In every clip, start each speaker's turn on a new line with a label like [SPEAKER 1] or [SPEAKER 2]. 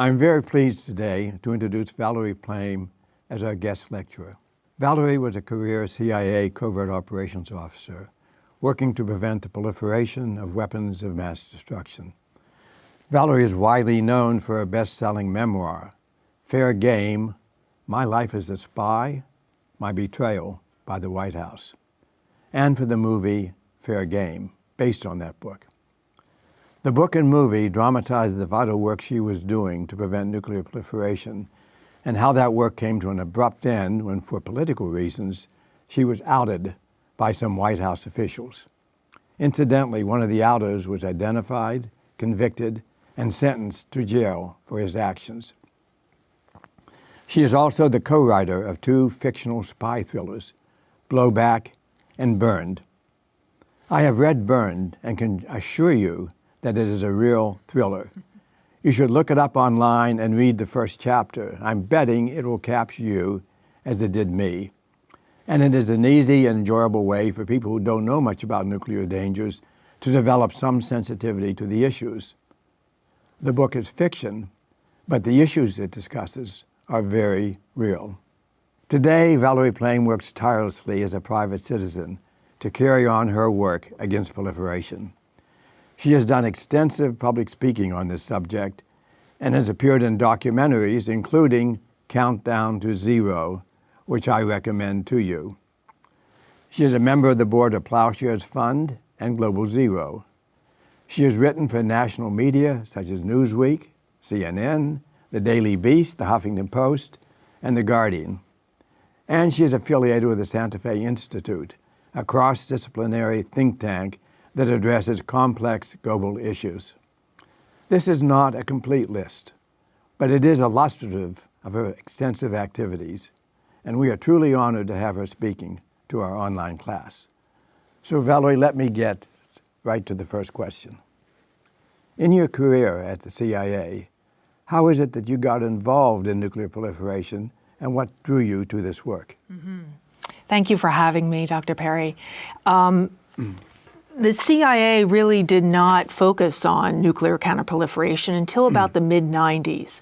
[SPEAKER 1] I'm very pleased today to introduce Valerie Plame as our guest lecturer. Valerie was a career CIA covert operations officer working to prevent the proliferation of weapons of mass destruction. Valerie is widely known for her best-selling memoir, Fair Game, My Life as a Spy, My Betrayal by the White House, and for the movie Fair Game, based on that book. The book and movie dramatized the vital work she was doing to prevent nuclear proliferation and how that work came to an abrupt end when, for political reasons, she was outed by some White House officials. Incidentally, one of the outers was identified, convicted, and sentenced to jail for his actions. She is also the co-writer of two fictional spy thrillers, Blowback and Burned. I have read Burned and can assure you that it is a real thriller. You should look it up online and read the first chapter. I'm betting it will capture you as it did me. And it is an easy and enjoyable way for people who don't know much about nuclear dangers to develop some sensitivity to the issues. The book is fiction, but the issues it discusses are very real. Today, Valerie Plame works tirelessly as a private citizen to carry on her work against proliferation. She has done extensive public speaking on this subject and has appeared in documentaries, including Countdown to Zero, which I recommend to you. She is a member of the board of Plowshares Fund and Global Zero. She has written for national media such as Newsweek, CNN, The Daily Beast, The Huffington Post, and The Guardian. And she is affiliated with the Santa Fe Institute, a cross-disciplinary think tank that addresses complex global issues. This is not a complete list, but it is illustrative of her extensive activities, and we are truly honored to have her speaking to our online class. So Valerie, let me get right to the first question. In your career at the CIA, how is it that you got involved in nuclear proliferation, and what drew you to this work?
[SPEAKER 2] Thank you for having me, Dr. Perry. The CIA really did not focus on nuclear counterproliferation until about the mid-90s.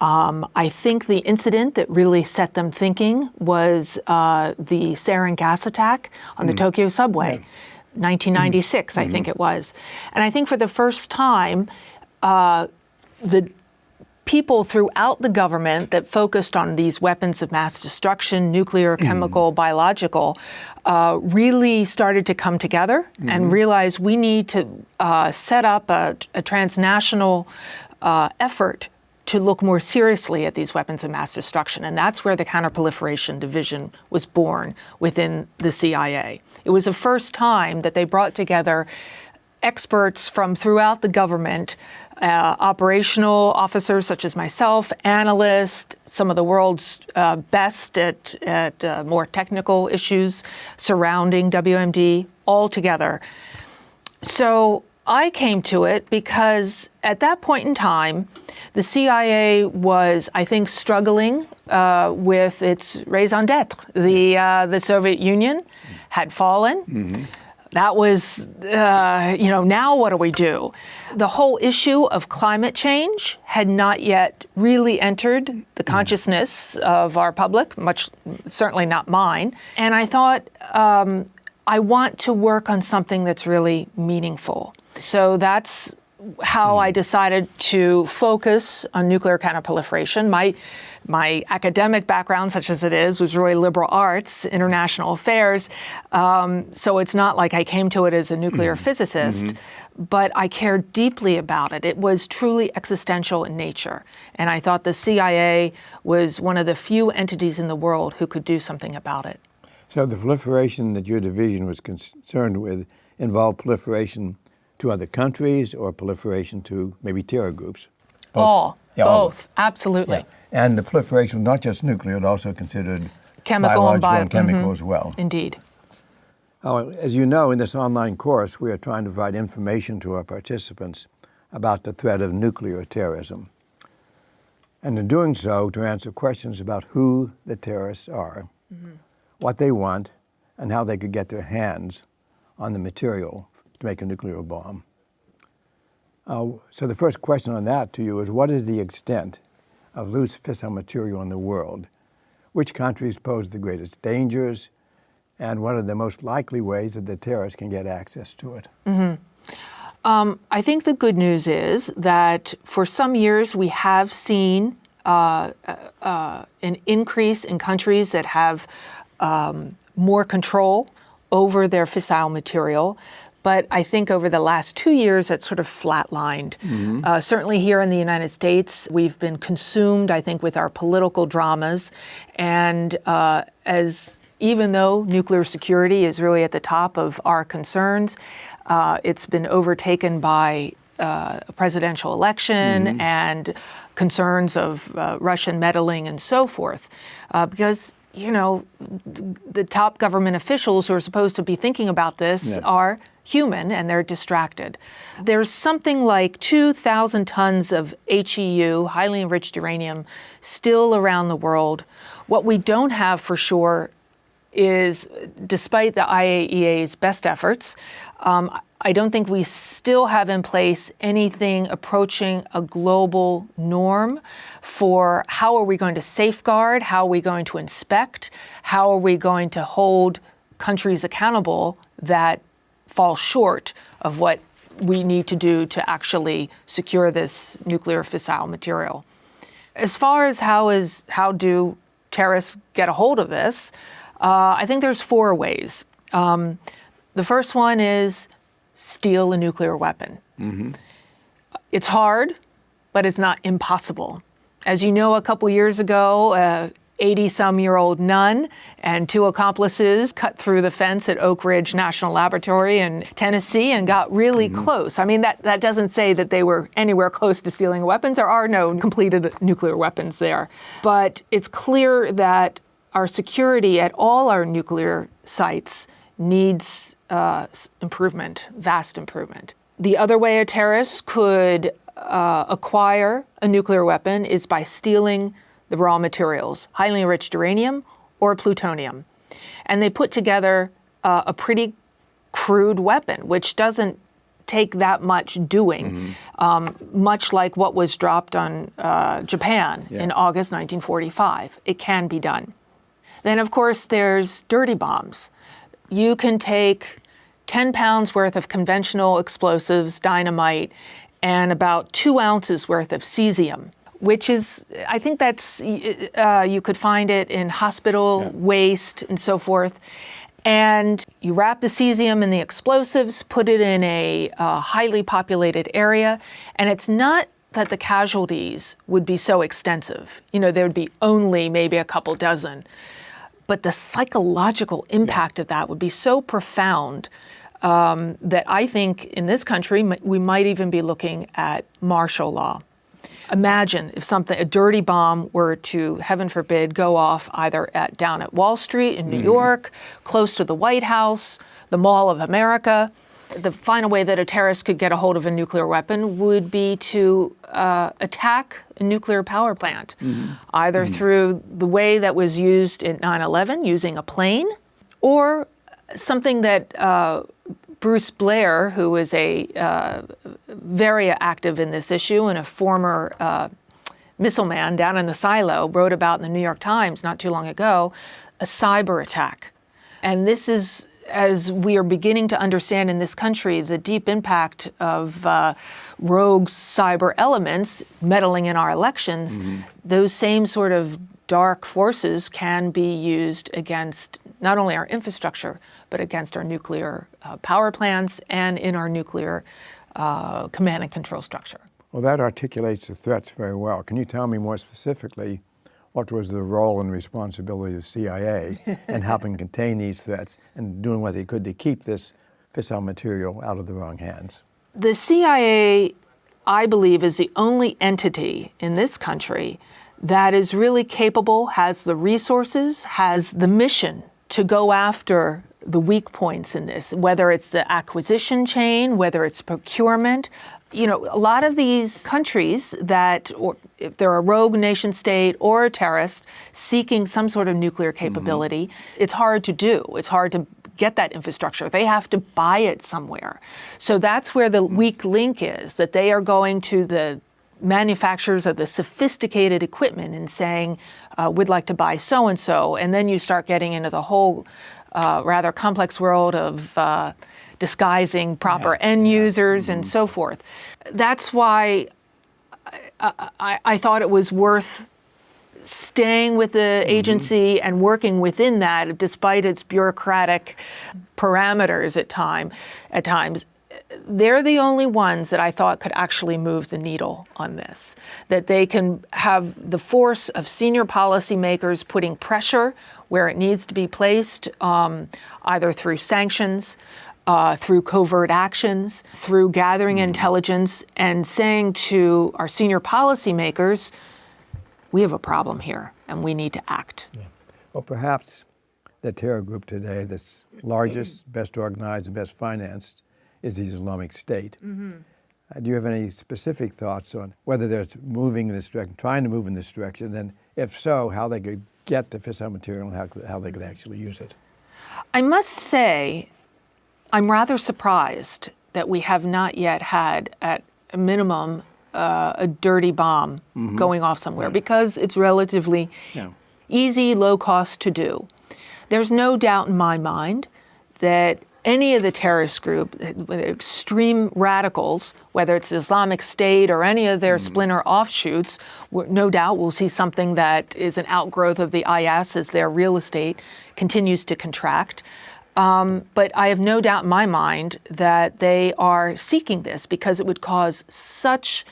[SPEAKER 2] I think the incident that really set them thinking was the sarin gas attack on the Tokyo subway, 1996, I think it was. And I think for the first time, the people throughout the government that focused on these weapons of mass destruction, nuclear, chemical, biological, really started to come together and realize we need to set up a transnational effort to look more seriously at these weapons of mass destruction. And that's where the Counterproliferation Division was born within the CIA. It was the first time that they brought together experts from throughout the government, operational officers such as myself, analysts, some of the world's best at more technical issues surrounding WMD, all together. So I came to it because at that point in time, the CIA was, I think, struggling with its raison d'etre. The Soviet Union had fallen. That was, now what do we do? The whole issue of climate change had not yet really entered the consciousness of our public, certainly not mine. And I thought, I want to work on something that's really meaningful. So that's how I decided to focus on nuclear counterproliferation. My academic background, such as it is, was really liberal arts, international affairs. So it's not like I came to it as a nuclear physicist, but I cared deeply about it. It was truly existential in nature. And I thought the CIA was one of the few entities in the world who could do something about it.
[SPEAKER 1] So the proliferation that your division was concerned with involved proliferation to other countries or proliferation to maybe terror groups?
[SPEAKER 2] Both. Both. Absolutely.
[SPEAKER 1] Yeah. And the proliferation was not just nuclear, it also considered
[SPEAKER 2] chemical
[SPEAKER 1] biological and chemical as well.
[SPEAKER 2] Indeed.
[SPEAKER 1] As you know, in this online course, we are trying to provide information to our participants about the threat of nuclear terrorism. And in doing so, to answer questions about who the terrorists are, what they want, and how they could get their hands on the material to make a nuclear bomb. So the first question on that to you is, what is the extent of loose fissile material in the world? Which countries pose the greatest dangers? And what are the most likely ways that the terrorists can get access to it?
[SPEAKER 2] I think the good news is that for some years we have seen an increase in countries that have more control over their fissile material. But I think over the last 2 years, it's sort of flatlined. Certainly here in the United States, we've been consumed, I think, with our political dramas. And even though nuclear security is really at the top of our concerns, it's been overtaken by a presidential election and concerns of Russian meddling and so forth. Because the top government officials who are supposed to be thinking about this are human, and they're distracted. There's something like 2,000 tons of HEU, highly enriched uranium, still around the world. What we don't have for sure is, despite the IAEA's best efforts, I don't think we still have in place anything approaching a global norm for how are we going to safeguard, how are we going to inspect, how are we going to hold countries accountable that fall short of what we need to do to actually secure this nuclear fissile material. As far as how do terrorists get a hold of this, I think there's 4 ways. The first one is steal a nuclear weapon. It's hard, but it's not impossible. As you know, a couple years ago, 80-some-year-old nun and 2 accomplices cut through the fence at Oak Ridge National Laboratory in Tennessee and got really close. I mean, that doesn't say that they were anywhere close to stealing weapons. There are no completed nuclear weapons there. But it's clear that our security at all our nuclear sites needs improvement, vast improvement. The other way a terrorist could acquire a nuclear weapon is by stealing the raw materials, highly enriched uranium or plutonium. And they put together a pretty crude weapon, which doesn't take that much doing, much like what was dropped on Japan in August 1945. It can be done. Then, of course, there's dirty bombs. You can take 10 pounds worth of conventional explosives, dynamite, and about 2 ounces worth of cesium, which is, I think that's, you could find it in hospital waste and so forth. And you wrap the cesium in the explosives, put it in a highly populated area, and it's not that the casualties would be so extensive. There would be only maybe a couple dozen. But the psychological impact of that would be so profound that I think in this country we might even be looking at martial law. Imagine if a dirty bomb were to, heaven forbid, go off either down at Wall Street in New York, close to the White House, the Mall of America. The final way that a terrorist could get a hold of a nuclear weapon would be to attack a nuclear power plant, either through the way that was used in 9/11, using a plane, or something that Bruce Blair, who is very active in this issue and a former missile man down in the silo, wrote about in the New York Times not too long ago, a cyber attack. And this is, as we are beginning to understand in this country, the deep impact of rogue cyber elements meddling in our elections, those same sort of dark forces can be used against not only our infrastructure, but against our nuclear power plants and in our nuclear command and control structure.
[SPEAKER 1] Well, that articulates the threats very well. Can you tell me more specifically what was the role and responsibility of the CIA in helping contain these threats and doing what they could to keep this fissile material out of the wrong hands?
[SPEAKER 2] The CIA, I believe, is the only entity in this country that is really capable, has the resources, has the mission to go after the weak points in this, whether it's the acquisition chain, whether it's procurement. A lot of these countries or if they're a rogue nation state or a terrorist seeking some sort of nuclear capability, it's hard to do. It's hard to get that infrastructure. They have to buy it somewhere. So that's where the weak link is, that they are going to the manufacturers of the sophisticated equipment and saying, we'd like to buy so-and-so. And then you start getting into the whole rather complex world of disguising proper end users and so forth. That's why I thought it was worth staying with the agency and working within that, despite its bureaucratic parameters at times. They're the only ones that I thought could actually move the needle on this, that they can have the force of senior policymakers putting pressure where it needs to be placed, either through sanctions, through covert actions, through gathering intelligence, and saying to our senior policymakers, we have a problem here and we need to act.
[SPEAKER 1] Yeah. Well, perhaps the terror group today that's largest, best organized, and best financed is the Islamic State. Do you have any specific thoughts on whether they're moving in this direction, trying to move in this direction, and if so, how they could get the fissile material and how they could actually use it?
[SPEAKER 2] I must say, I'm rather surprised that we have not yet had, at a minimum, a dirty bomb going off somewhere, because it's relatively easy, low cost to do. There's no doubt in my mind that any of the terrorist group, extreme radicals, whether it's Islamic State or any of their splinter offshoots, no doubt we'll see something that is an outgrowth of the IS as their real estate continues to contract. But I have no doubt in my mind that they are seeking this because it would cause such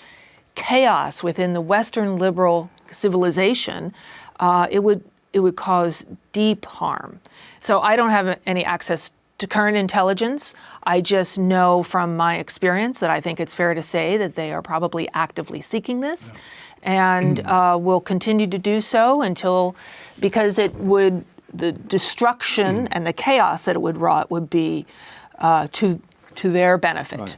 [SPEAKER 2] chaos within the Western liberal civilization. It would cause deep harm. So I don't have any access to current intelligence. I just know from my experience that I think it's fair to say that they are probably actively seeking this, and will continue to do so until, because the destruction and the chaos that it would wrought would be to their benefit.
[SPEAKER 1] Right.